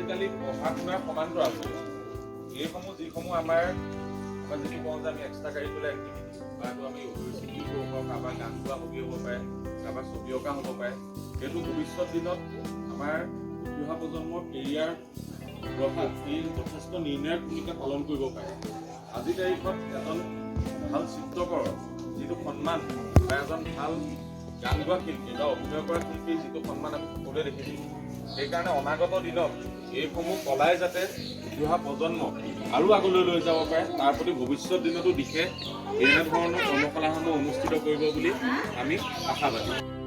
আজিকালি পঢ়া শুনাৰ সমান্তৰাল আছে এইসমূহ যিসমূহ আমাৰ যিটো কওঁ যে আমি এক্সট্ৰা কাৰিকুলাৰ এক্টিভিটিছ বাটো আমি অভিৰুচি কৰিব পাৰোঁ, কাৰোবাৰ গান গোৱা হবি হ'ব পাৰে, কাৰোবাৰ ছবি অঁকা হ'ব পাৰে। সেইটো ভৱিষ্যত দিনত আমাৰ উঠি অহা প্ৰজন্মৰ কেৰিয়াৰ গঢ়াত ই যথেষ্ট নিৰ্ণায়ক ভূমিকা পালন কৰিব পাৰে। আজিৰ তাৰিখত এজন ভাল চিত্ৰকৰ যিটো সন্মান বা এজন ভাল গান গোৱা শিল্পী বা অভিনয় কৰা শিল্পীৰ যিটো সন্মান আমি সকলোৱে দেখিছোঁ, সেইকাৰণে অনাগত দিনত এইসমূহ কলাই যাতে উঠি অহা প্ৰজন্মক আৰু আগলৈ লৈ যাব পাৰে তাৰ প্ৰতি ভৱিষ্যত দিনতো দিশে এনেধৰণৰ কৰ্মশালাসমূহ অনুষ্ঠিত কৰিব বুলি আমি আশাবাদী।